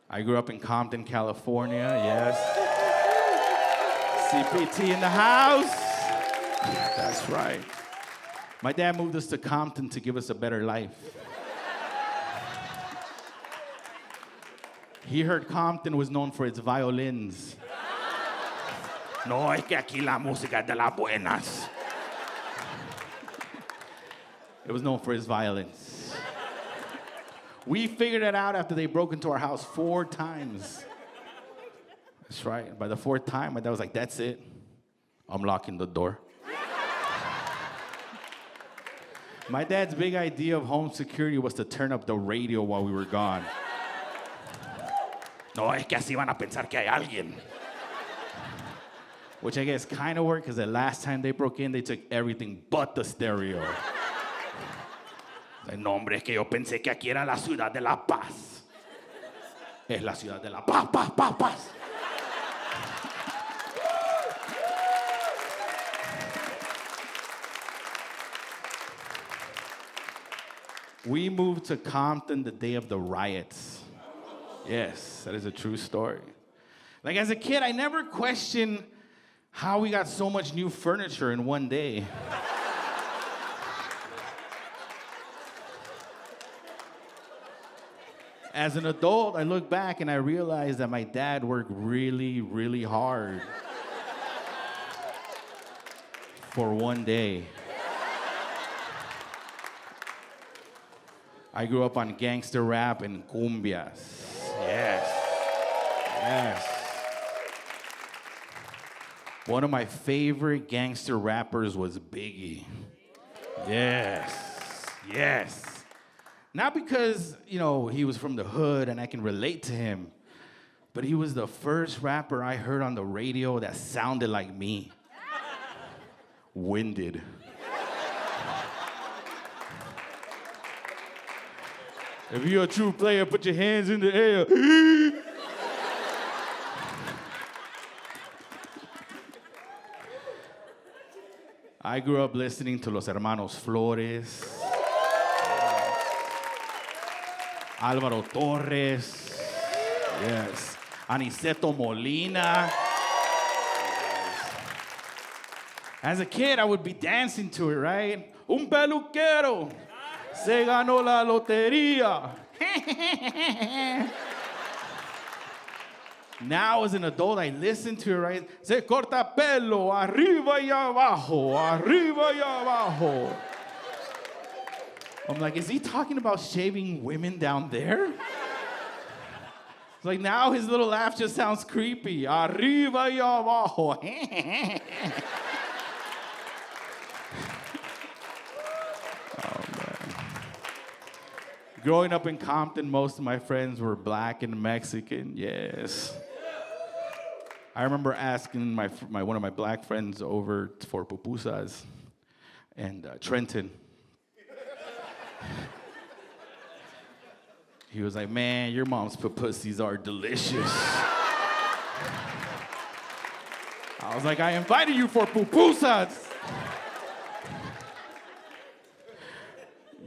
I grew up in Compton, California, yes. CPT in the house. That's right. My dad moved us to Compton to give us a better life. He heard Compton was known for its violins. No, es que aquí la música es de las buenas. It was known for its violence. We figured it out after they broke into our house 4 times. That's right. By the 4th time, my dad was like, that's it. I'm locking the door. My dad's big idea of home security was to turn up the radio while we were gone. No, es que así van a pensar que hay alguien. Which I guess kind of worked, because the last time they broke in, they took everything but the stereo. No, hombre, es que yo pensé que aquí era la ciudad de la paz. Es la ciudad de la paz, paz, paz, paz. We moved to Compton the day of the riots. Yes, that is a true story. Like, as a kid, I never questioned how we got so much new furniture in one day. As an adult, I look back and I realize that my dad worked really, really hard for one day. I grew up on gangster rap and cumbias. Yes. Yes. One of my favorite gangster rappers was Biggie. Yes. Yes. Not because, he was from the hood and I can relate to him, but he was the first rapper I heard on the radio that sounded like me. Winded. If you're a true player, put your hands in the air. I grew up listening to Los Hermanos Flores, Alvaro Torres, yes, Aniceto Molina. Yes. As a kid, I would be dancing to it, right? Un peluquero se ganó la lotería. Now, as an adult, I listen to it, right? Se corta pelo, arriba y abajo, arriba y abajo. I'm like, is he talking about shaving women down there? It's like, now his little laugh just sounds creepy. Arriba y abajo. Growing up in Compton, most of my friends were black and Mexican, yes. I remember asking one of my black friends over for pupusas and Trenton. He was like, man, your mom's pupusies are delicious. I was like, I invited you for pupusas.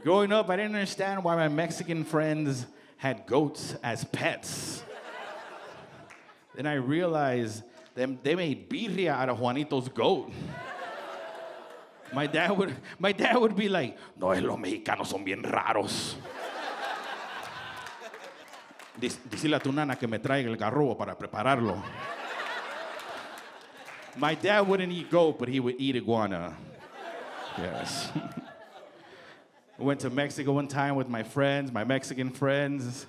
Growing up, I didn't understand why my Mexican friends had goats as pets. Then I realized they made birria out of Juanito's goat. My dad would be like, no, los mexicanos son bien raros. Dile a tu nana que me traiga el garrobo para prepararlo. My dad wouldn't eat goat, but he would eat iguana. Yes. I went to Mexico one time with my friends, my Mexican friends.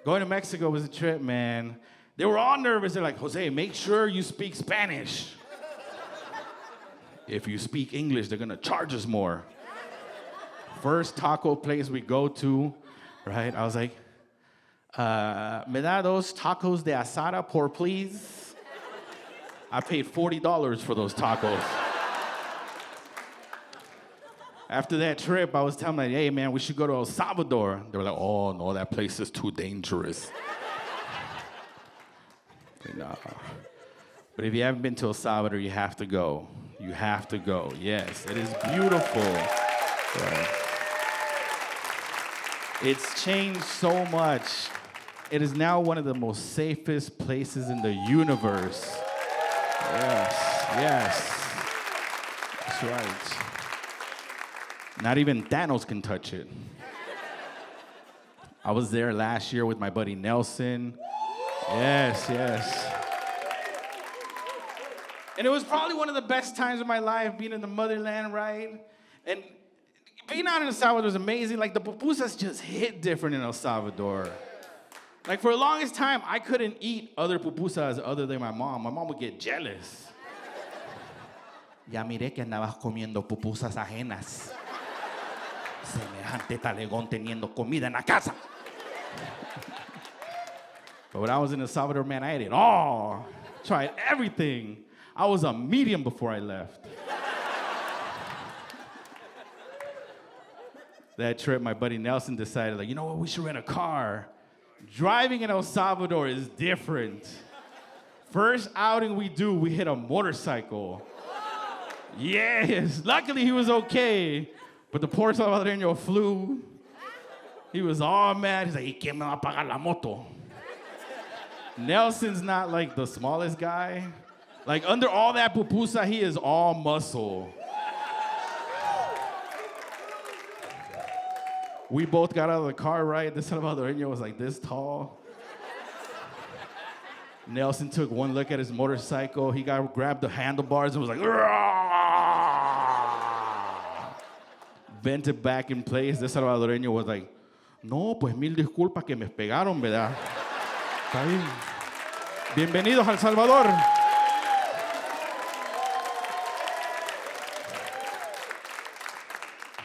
Going to Mexico was a trip, man. They were all nervous. They're like, Jose, make sure you speak Spanish. If you speak English, they're gonna charge us more. First taco place we go to, right? I was like, me da dos tacos de asada, por please. I paid $40 for those tacos. After that trip, I was telling them, hey, man, we should go to El Salvador. They were like, oh, no, that place is too dangerous. No. But if you haven't been to El Salvador, you have to go. You have to go. Yes, it is beautiful. Right. It's changed so much. It is now one of the most safest places in the universe. Yes, yes. That's right. Not even Thanos can touch it. I was there last year with my buddy Nelson. Yes, yes. And it was probably one of the best times of my life, being in the motherland, right? And being out in El Salvador was amazing. Like, the pupusas just hit different in El Salvador. Like, for the longest time, I couldn't eat other pupusas other than my mom. My mom would get jealous. Ya miré que andabas comiendo pupusas ajenas. Semejante talegón teniendo comida en la casa. But when I was in El Salvador, man, I ate it all. Tried everything. I was a medium before I left. That trip, my buddy Nelson decided, like, you know what, we should rent a car. Driving in El Salvador is different. First outing we do, we hit a motorcycle. Yes, luckily he was okay. But the poor Salvadoreño flew. He was all mad. He's like, ¿y quién me va a pagar la moto? Nelson's not like the smallest guy. Like, under all that pupusa, he is all muscle. We both got out of the car, right? This Salvadoreño was like this tall. Nelson took one look at his motorcycle. He grabbed the handlebars and was like, bent it back in place. This Salvadoreño was like, no, pues mil disculpas que me pegaron, ¿verdad? Está bien. Bienvenidos al Salvador.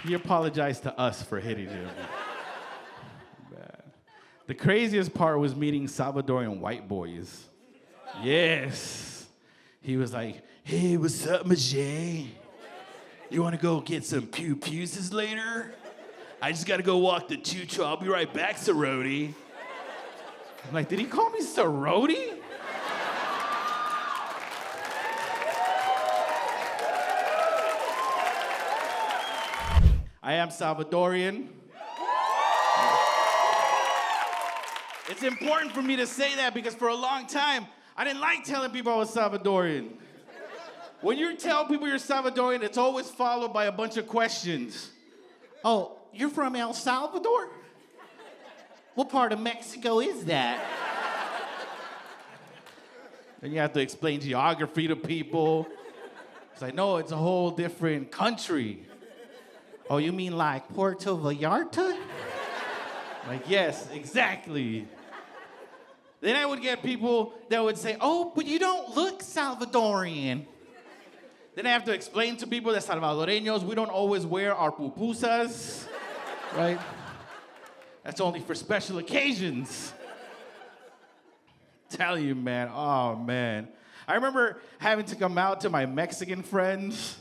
He apologized to us for hitting him. The craziest part was meeting Salvadorian white boys. Yes. He was like, hey, what's up, Majay? You want to go get some pew-pewses later? I just got to go walk the choo-choo. I'll be right back, Sorority. I'm like, did he call me Sorority? I am Salvadorian. It's important for me to say that because for a long time, I didn't like telling people I was Salvadorian. When you tell people you're Salvadorian, it's always followed by a bunch of questions. Oh, you're from El Salvador? What part of Mexico is that? Then you have to explain geography to people. It's like, no, it's a whole different country. Oh, you mean like Puerto Vallarta? Like, yes, exactly. Then I would get people that would say, oh, but you don't look Salvadorian. Then I have to explain to people that Salvadoreños, we don't always wear our pupusas, right? That's only for special occasions. Tell you, man, oh, man. I remember having to come out to my Mexican friends.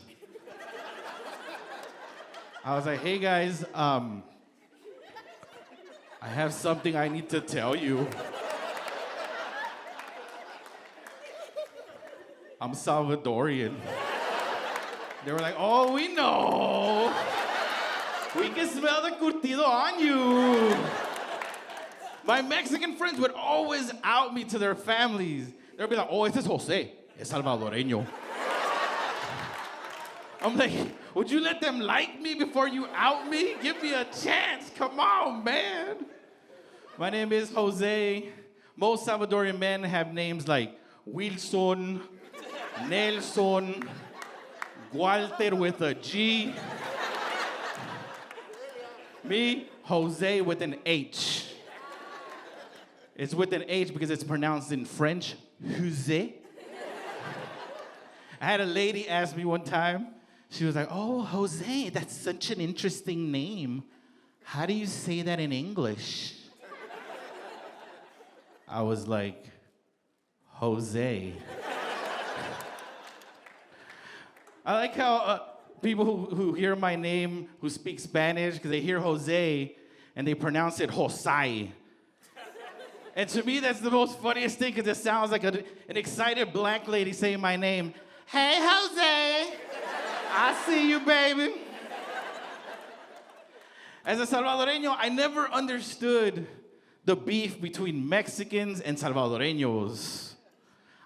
I was like, hey, guys, I have something I need to tell you. I'm Salvadorian. They were like, oh, we know. We can smell the curtido on you. My Mexican friends would always out me to their families. They'd be like, oh, este es Jose. Es salvadoreño. I'm like, would you let them like me before you out me? Give me a chance. Come on, man. My name is Jose. Most Salvadorian men have names like Wilson, Nelson, Walter with a G. Me, Jose with an H. It's with an H because it's pronounced in French, Jose. I had a lady ask me one time, she was like, oh, Jose, that's such an interesting name. How do you say that in English? I was like, Jose. I like how people who hear my name, who speak Spanish, because they hear Jose, and they pronounce it Josai. And to me, that's the most funniest thing, because it sounds like an excited black lady saying my name. Hey, Jose. I see you, baby. As a Salvadoreño, I never understood the beef between Mexicans and Salvadoreños.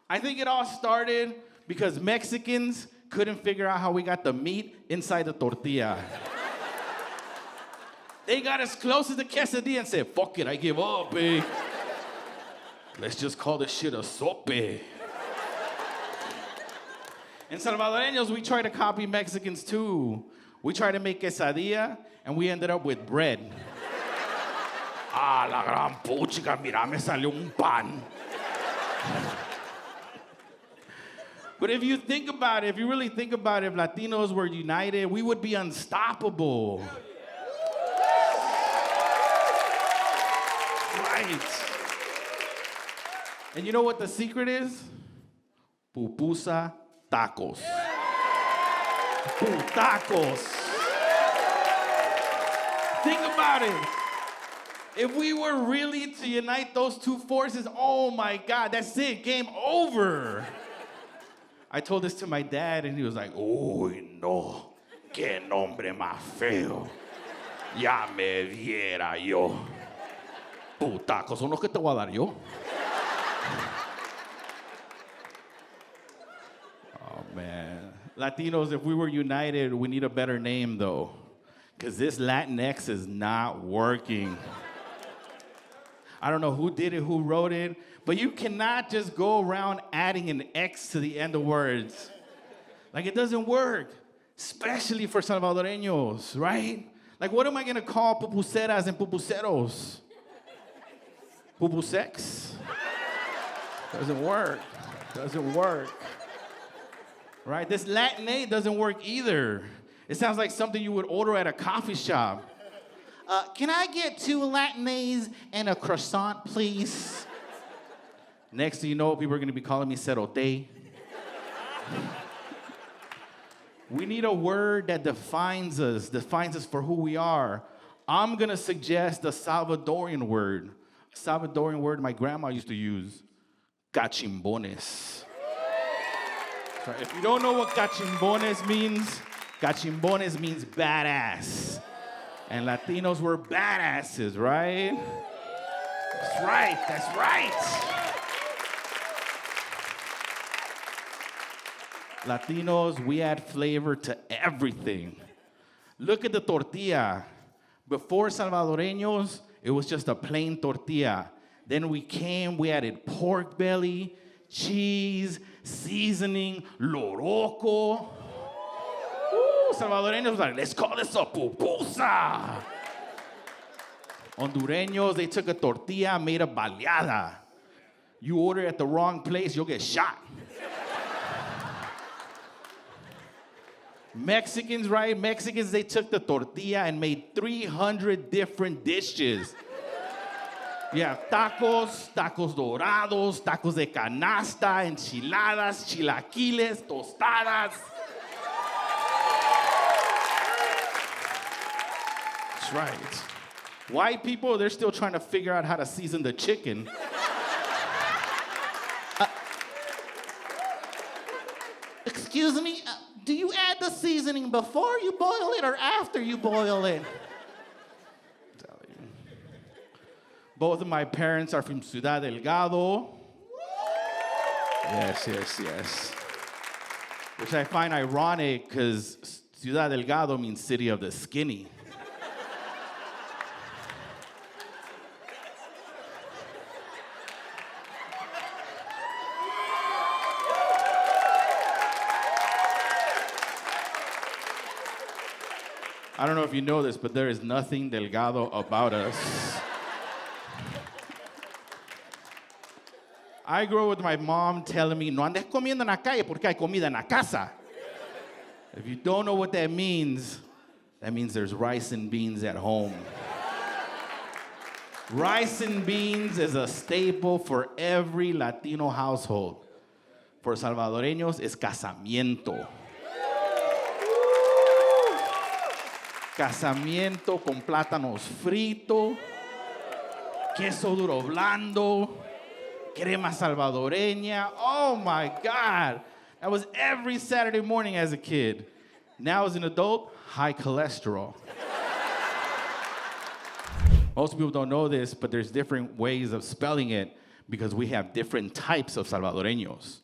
I think it all started because Mexicans couldn't figure out how we got the meat inside the tortilla. They got as close as the quesadilla and said, fuck it, I give up, eh? Let's just call this shit a sope. And Salvadoreños, we try to copy Mexicans too. We try to make quesadilla, and we ended up with bread. Ah, la gran puchica, mira, me salió un pan. But if you think about it, if you really think about it, if Latinos were united, we would be unstoppable. Right. And you know what the secret is? Pupusa tacos. Tacos. Think about it. If we were really to unite those two forces, oh my God, that's it, game over. I told this to my dad, and he was like, uy, no, qué nombre más feo. Ya me viera yo. Putacos son los que te voy a dar yo. Oh, man. Latinos, if we were united, we need a better name, though, because this Latinx is not working. I don't know who did it, who wrote it, but you cannot just go around adding an X to the end of words. Like, it doesn't work, especially for Salvadoreños, right? Like, what am I gonna call pupuseras and pupuseros? Pupusex? Doesn't work. Doesn't work. Right? This Latinate doesn't work either. It sounds like something you would order at a coffee shop. Can I get 2 Latinés and a croissant, please? Next thing you know, people are going to be calling me cerote. We need a word that defines us for who we are. I'm going to suggest a Salvadorian word. A Salvadorian word my grandma used to use. Cachimbones. Right, if you don't know what cachimbones means badass. And Latinos were badasses, right? That's right, that's right. Latinos, we add flavor to everything. Look at the tortilla. Before Salvadoreños, it was just a plain tortilla. Then we added pork belly, cheese, seasoning, loroco. Salvadoreños was like, let's call this a pupusa. Hondureños, they took a tortilla, made a baleada. You order at the wrong place, you'll get shot. Mexicans, right? Mexicans, they took the tortilla and made 300 different dishes. Yeah, tacos, tacos dorados, tacos de canasta, enchiladas, chilaquiles, tostadas. That's right. White people, they're still trying to figure out how to season the chicken. Excuse me, do you add the seasoning before you boil it or after you boil it? Both of my parents are from Ciudad Delgado. Yes. Which I find ironic because Ciudad Delgado means city of the skinny. I don't know if you know this, but there is nothing delgado about us. I grew up with my mom telling me, no andes comiendo en la calle porque hay comida en la casa. If you don't know what that means there's rice and beans at home. Rice and beans is a staple for every Latino household. For Salvadoreños, es casamiento. Casamiento con plátanos frito, queso duro blando, crema salvadoreña. Oh my God. That was every Saturday morning as a kid. Now as an adult, high cholesterol. Most people don't know this, but there's different ways of spelling it because we have different types of Salvadoreños.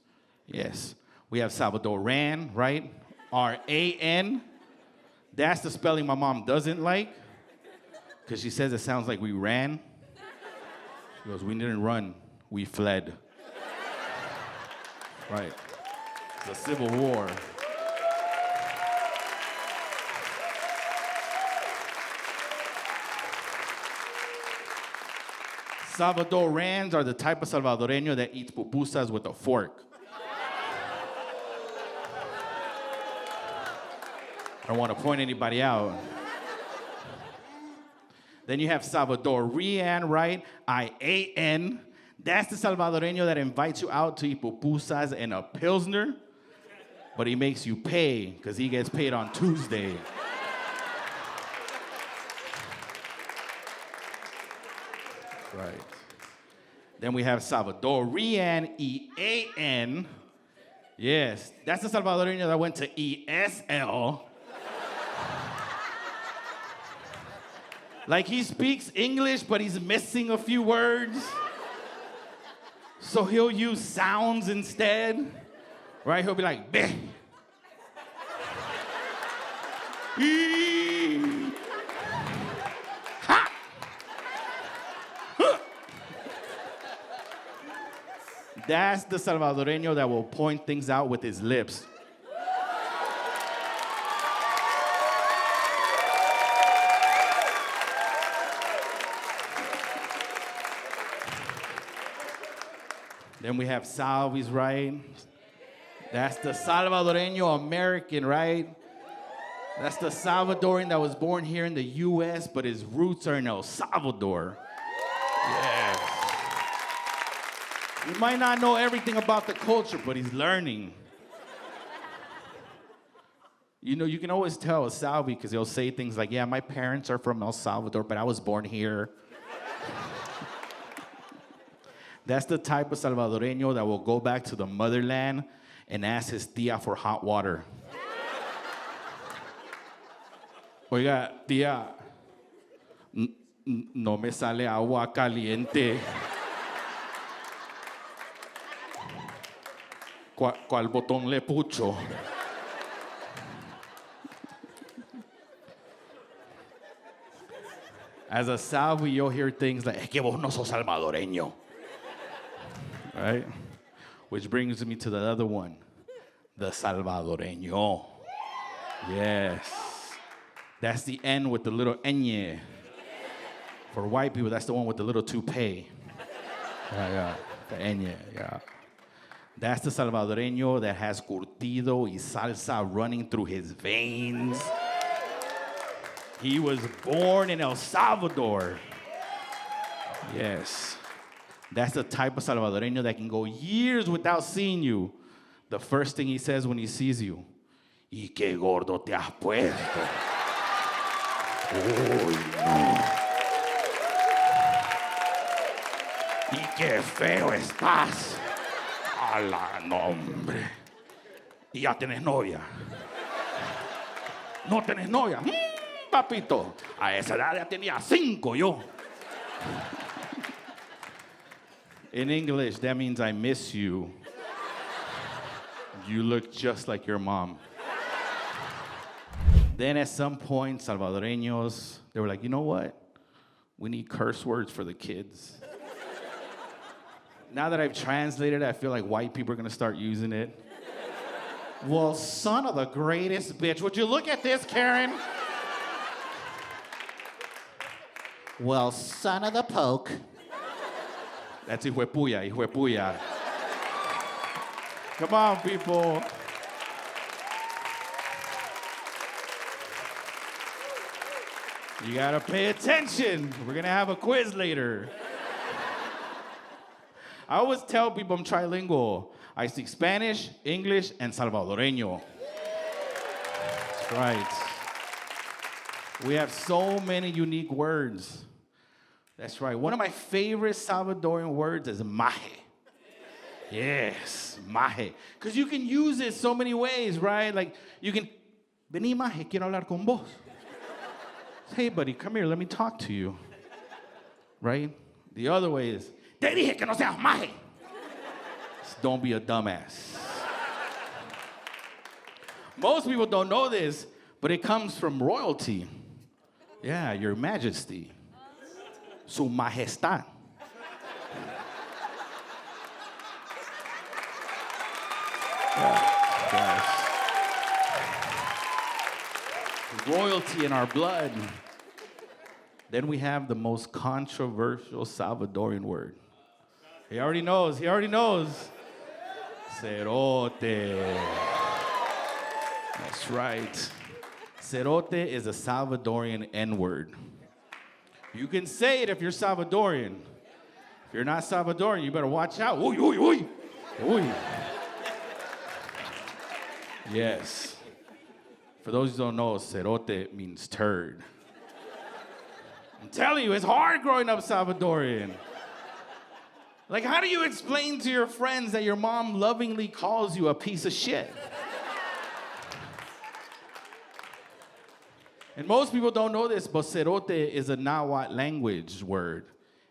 Yes. We have Salvadoran, right? R-A-N. That's the spelling my mom doesn't like because she says it sounds like we ran. She goes, we didn't run, we fled. Right. It's a civil war. Salvadorans are the type of Salvadoreño that eats pupusas with a fork. I don't want to point anybody out. Then you have Salvadorian, right? I-A-N. That's the Salvadoreño that invites you out to eat pupusas and a Pilsner, but he makes you pay because he gets paid on Tuesday. Right. Then we have Salvadorian, E-A-N. Yes, that's the Salvadoreño that went to ESL. Like he speaks English, but he's missing a few words. So he'll use sounds instead, right? He'll be like, "Beh." Ha. Huh. That's the Salvadoreño that will point things out with his lips. Then we have Salvis, right? That's the Salvadoreño American, right? That's the Salvadorian that was born here in the U.S., but his roots are in El Salvador. Yes. He might not know everything about the culture, but he's learning. You know, you can always tell a Salvi because he'll say things like, yeah, my parents are from El Salvador, but I was born here. That's the type of Salvadoreño that will go back to the motherland and ask his tía for hot water. Oiga, tía, no me sale agua caliente. ¿Cuál botón le pucho? As a Salvi, you'll hear things like, es que vos no sos salvadoreño. Right? Which brings me to the other one, the Salvadoreño. Yes. That's the N with the little ñ. For white people, that's the one with the little toupee. Yeah. The ñ, yeah. That's the Salvadoreño that has curtido y salsa running through his veins. He was born in El Salvador. Yes. That's the type of Salvadoreño that can go years without seeing you. The first thing he says when he sees you, y qué gordo te has puesto. Uy, no. Y qué feo estás. A la nombre. Y ya tienes novia. No tienes novia. Papito, a esa edad ya tenía 5 yo. In English, that means I miss you. You look just like your mom. Then at some point, Salvadoreños, they were like, you know what? We need curse words for the kids. Now that I've translated it, I feel like white people are gonna start using it. Well, son of the greatest bitch. Would you look at this, Karen? Well, son of the poke. That's hijo de puya. Come on, people. You gotta pay attention. We're gonna have a quiz later. I always tell people I'm trilingual. I speak Spanish, English, and Salvadoreño. That's right. We have so many unique words. That's right. One of my favorite Salvadorian words is maje. Yes, maje. Because you can use it so many ways, right? Like, you can, vení maje, quiero hablar con vos. Hey, buddy, come here, let me talk to you. right? The other way is, te dije que no seas maje. Don't be a dumbass. Most people don't know this, but it comes from royalty. Yeah, your majesty. Su majestad. Yes. Royalty in our blood. Then we have the most controversial Salvadorian word. He already knows. Cerote. That's right. Cerote is a Salvadorian N-word. You can say it if you're Salvadorian. If you're not Salvadorian, you better watch out. Uy, uy, uy. Uy. Yes. For those who don't know, cerote means turd. I'm telling you, it's hard growing up Salvadorian. Like, how do you explain to your friends that your mom lovingly calls you a piece of shit? And most people don't know this, but cerote is a Nahuatl language word,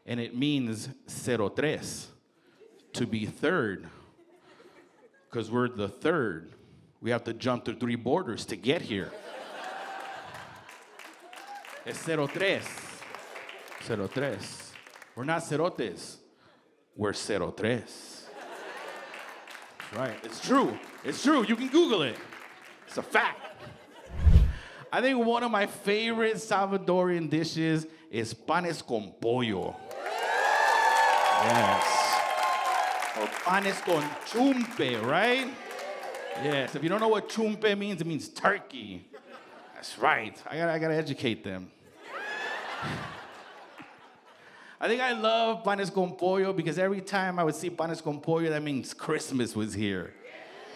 and it means cero tres, to be third, because we're the third. We have to jump through 3 borders to get here. Es cero tres. Cero tres. We're not cerotes. We're cero tres. That's right. It's true. It's true. You can Google it. It's a fact. I think one of my favorite Salvadorian dishes is panes con pollo. Yes. Or panes con chumpe, right? Yes. If you don't know what chumpe means, it means turkey. That's right. I gotta educate them. I think I love panes con pollo because every time I would see panes con pollo, that means Christmas was here.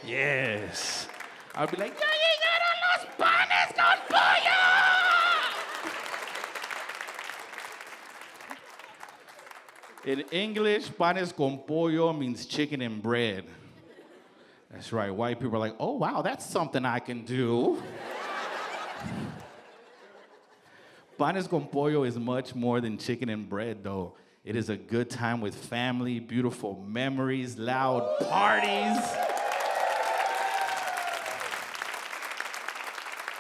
Yes. I'd be like, ¡ya llegaron los panes con pollo! In English, panes con pollo means chicken and bread. That's right. White people are like, oh, wow, that's something I can do. Panes con pollo is much more than chicken and bread, though. It is a good time with family, beautiful memories, loud parties,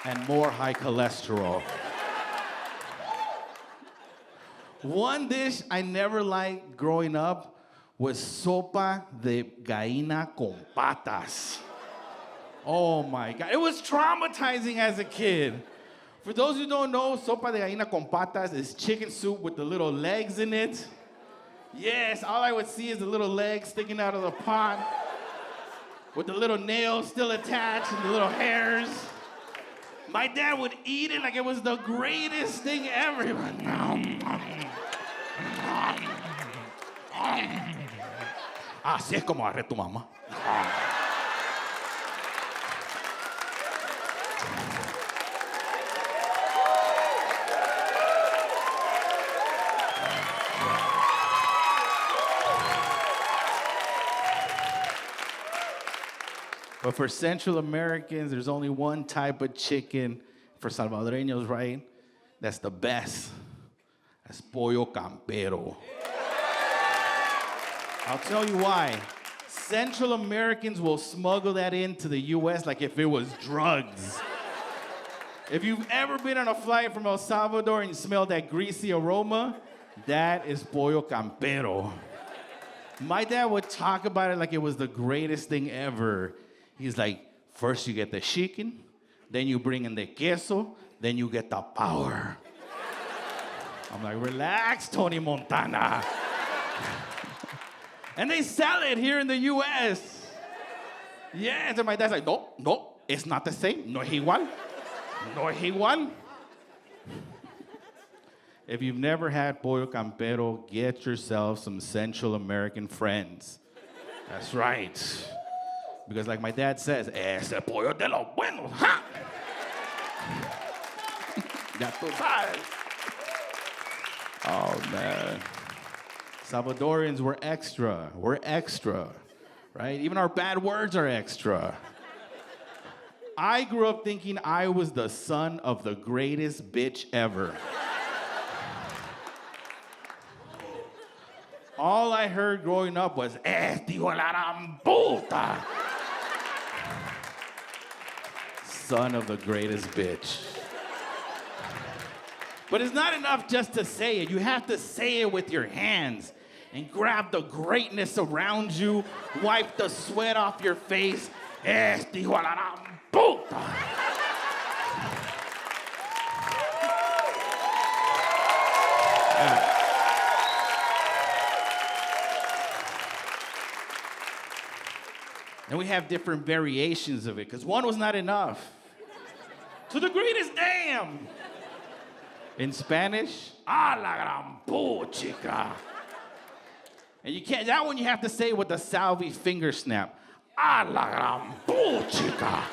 and more high cholesterol. One dish I never liked growing up was sopa de gallina con patas. Oh my God. It was traumatizing as a kid. For those who don't know, sopa de gallina con patas is chicken soup with the little legs in it. Yes, all I would see is the little legs sticking out of the pot with the little nails still attached and the little hairs. My dad would eat it like it was the greatest thing ever. He was like, así es como agarré tu mamá. But for Central Americans, there's only one type of chicken. For Salvadoreños, right? That's the best. That's pollo campero. I'll tell you why. Central Americans will smuggle that into the U.S. like if it was drugs. If you've ever been on a flight from El Salvador and you smell that greasy aroma, that is pollo campero. My dad would talk about it like it was the greatest thing ever. He's like, first you get the chicken, then you bring in the queso, then you get the power. I'm like, relax, Tony Montana. And they sell it here in the U.S. Yes, and my dad's like, no, it's not the same. No es igual. No es igual. If you've never had pollo campero, get yourself some Central American friends. That's right. Because like my dad says, ese pollo de los buenos, ha! Ya tú sabes. Oh, man. Salvadorians, we're extra. We're extra, right? Even our bad words are extra. I grew up thinking I was the son of the greatest bitch ever. All I heard growing up was, hijo de la gran puta. Son of the greatest bitch. But it's not enough just to say it. You have to say it with your hands and grab the greatness around you, wipe the sweat off your face. Hijo de la gran puta. And we have different variations of it, because one was not enough. To the greatest damn. In Spanish, a la gran puchica. And you can't, that one you have to say with the Salvi finger snap. A la gran puchica.